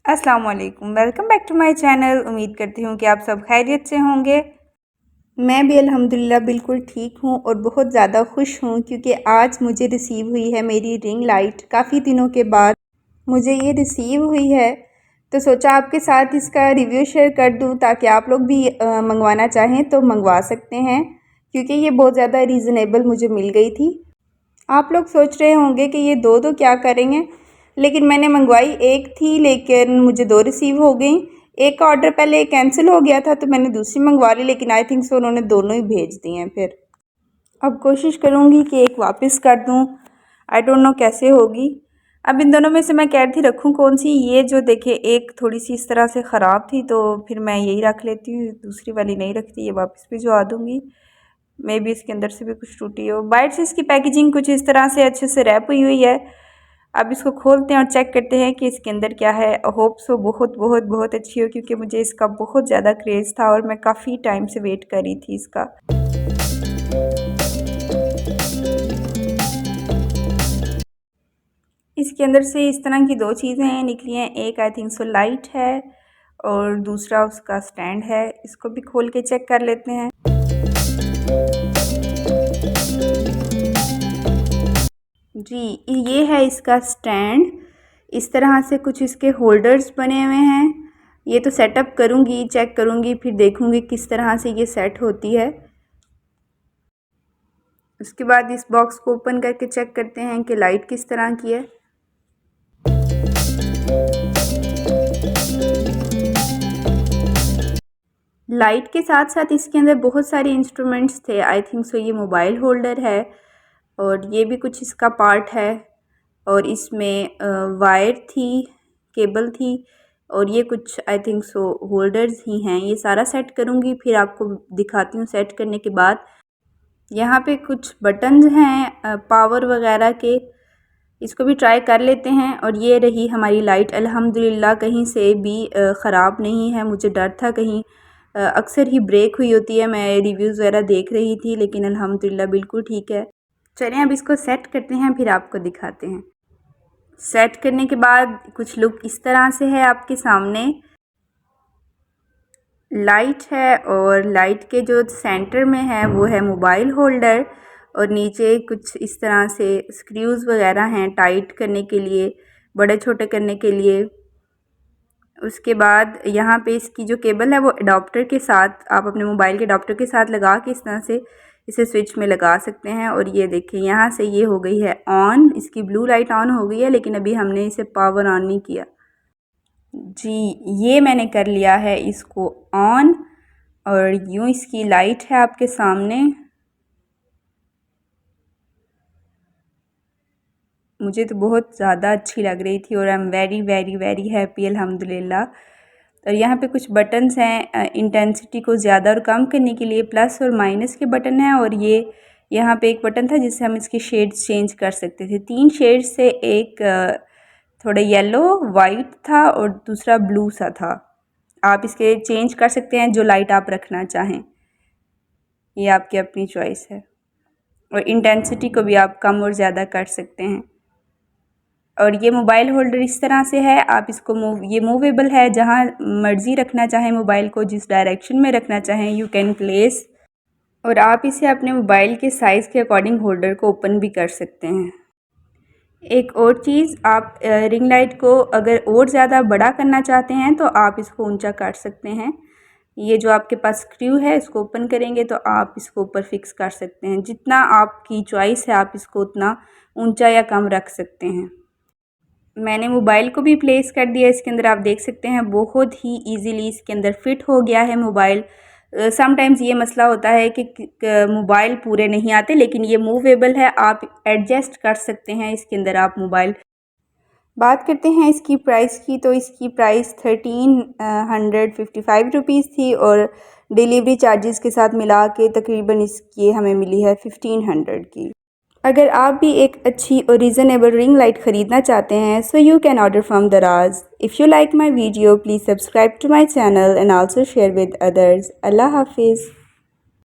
अस्सलाम वालेकुम, welcome back to my channel. उम्मीद करती हूँ कि आप सब खैरियत से होंगे। मैं भी अल्हम्दुलिल्लाह बिल्कुल ठीक हूँ और बहुत ज़्यादा खुश हूँ क्योंकि आज मुझे रिसीव हुई है मेरी रिंग लाइट। काफ़ी दिनों के बाद मुझे ये रिसीव हुई है, तो सोचा आपके साथ इसका रिव्यू शेयर कर दूँ ताकि आप लोग भी मंगवाना चाहें तो मंगवा सकते हैं, क्योंकि ये बहुत ज़्यादा रीज़नेबल मुझे मिल गई थी। आप लोग सोच रहे होंगे कि ये दो क्या करेंगे, लेकिन मैंने मंगवाई एक थी लेकिन मुझे दो रिसीव हो गई। एक का ऑर्डर पहले कैंसिल हो गया था तो मैंने दूसरी मंगवा ली, लेकिन आई थिंक सो उन्होंने दोनों ही भेज दी हैं। फिर अब कोशिश करूँगी कि एक वापस कर दूँ। आई डोंट नो कैसे होगी। अब इन दोनों में से मैं कह रही थी रखूँ कौन सी। ये जो देखिए एक थोड़ी सी इस तरह से ख़राब थी तो फिर मैं यही रख लेती हूँ, दूसरी वाली नहीं रखती, ये वापस भिजवा दूँगी। मे बी इसके अंदर से भी कुछ टूटी हो। बाहर से इसकी पैकेजिंग कुछ इस तरह से अच्छे से रैप हुई है। अब इसको खोलते हैं और चेक करते हैं कि इसके अंदर क्या है। होप सो बहुत बहुत बहुत अच्छी हो, क्योंकि मुझे इसका बहुत ज़्यादा क्रेज़ था और मैं काफ़ी टाइम से वेट कर रही थी इसका। इसके अंदर से इस तरह की दो चीज़ें निकली हैं। एक आई थिंक सो लाइट है और दूसरा उसका स्टैंड है। इसको भी खोल के चेक कर लेते हैं। जी, ये है इसका स्टैंड। इस तरह से कुछ इसके होल्डर्स बने हुए हैं। ये तो सेटअप करूँगी, चेक करूँगी, फिर देखूँगी किस तरह से ये सेट होती है। उसके बाद इस बॉक्स को ओपन करके चेक करते हैं कि लाइट किस तरह की है। लाइट के साथ साथ इसके अंदर बहुत सारे इंस्ट्रूमेंट्स थे। आई थिंक सो ये मोबाइल होल्डर है और ये भी कुछ इसका पार्ट है, और इसमें वायर थी, केबल थी, और ये कुछ आई थिंक सो होल्डर्स ही हैं। ये सारा सेट करूँगी, फिर आपको दिखाती हूँ सेट करने के बाद। यहाँ पे कुछ बटन्स हैं पावर वगैरह के, इसको भी ट्राई कर लेते हैं। और ये रही हमारी लाइट। अल्हम्दुलिल्लाह कहीं से भी ख़राब नहीं है। मुझे डर था कहीं अक्सर ही ब्रेक हुई होती है। मैं रिव्यूज़ वगैरह देख रही थी, लेकिन अल्हम्दुलिल्लाह बिल्कुल ठीक है। चलें अब इसको सेट करते हैं, फिर आपको दिखाते हैं। सेट करने के बाद कुछ लुक इस तरह से है आपके सामने। लाइट है और लाइट के जो सेंटर में है वो है मोबाइल होल्डर, और नीचे कुछ इस तरह से स्क्रूज़ वगैरह हैं टाइट करने के लिए, बड़े छोटे करने के लिए। उसके बाद यहाँ पे इसकी जो केबल है वो अडॉप्टर के साथ, आप अपने मोबाइल के अडॉप्टर के साथ लगा के इस तरह से इसे स्विच में लगा सकते हैं। और ये देखिए यहाँ से ये हो गई है ऑन, इसकी ब्लू लाइट ऑन हो गई है, लेकिन अभी हमने इसे पावर ऑन नहीं किया। जी, ये मैंने कर लिया है इसको ऑन, और यूँ इसकी लाइट है आपके सामने। मुझे तो बहुत ज़्यादा अच्छी लग रही थी और I am very very very happy अल्हम्दुलिल्लाह। और यहाँ पे कुछ बटन्स हैं इंटेंसिटी को ज़्यादा और कम करने के लिए, प्लस और माइनस के बटन हैं। और ये यहाँ पे एक बटन था जिससे हम इसकी शेड्स चेंज कर सकते थे। 3 शेड्स से, एक थोड़ा येलो वाइट था और दूसरा ब्लू सा था। आप इसके चेंज कर सकते हैं जो लाइट आप रखना चाहें, ये आपकी अपनी चॉइस है। और इंटेंसिटी को भी आप कम और ज़्यादा कर सकते हैं। और ये मोबाइल होल्डर इस तरह से है, आप इसको ये मूवेबल है, जहाँ मर्ज़ी रखना चाहें मोबाइल को, जिस डायरेक्शन में रखना चाहें यू कैन प्लेस। और आप इसे अपने मोबाइल के साइज़ के अकॉर्डिंग होल्डर को ओपन भी कर सकते हैं। एक और चीज़, आप रिंग लाइट को अगर और ज़्यादा बड़ा करना चाहते हैं तो आप इसको ऊंचा कर सकते हैं। ये जो आपके पास स्क्रू है इसको ओपन करेंगे तो आप इसको ऊपर फिक्स कर सकते हैं। जितना आपकी चॉइस है आप इसको उतना ऊंचा या कम रख सकते हैं। मैंने मोबाइल को भी प्लेस कर दिया इसके अंदर, आप देख सकते हैं बहुत ही इजीली इसके अंदर फिट हो गया है मोबाइल। समटाइम्स ये मसला होता है कि मोबाइल पूरे नहीं आते, लेकिन ये मूवेबल है, आप एडजस्ट कर सकते हैं इसके अंदर आप मोबाइल। बात करते हैं इसकी प्राइस की, तो इसकी प्राइस 1355 रुपीज़ थी और डिलीवरी चार्जेस के साथ मिला के तकरीबन इसकी हमें मिली है 1500 की। अगर आप भी एक अच्छी और रीज़नेबल रिंग लाइट ख़रीदना चाहते हैं, so you can order from Daraz. If you like my video please subscribe to my channel and also share with others. अल्लाह हाफिज़।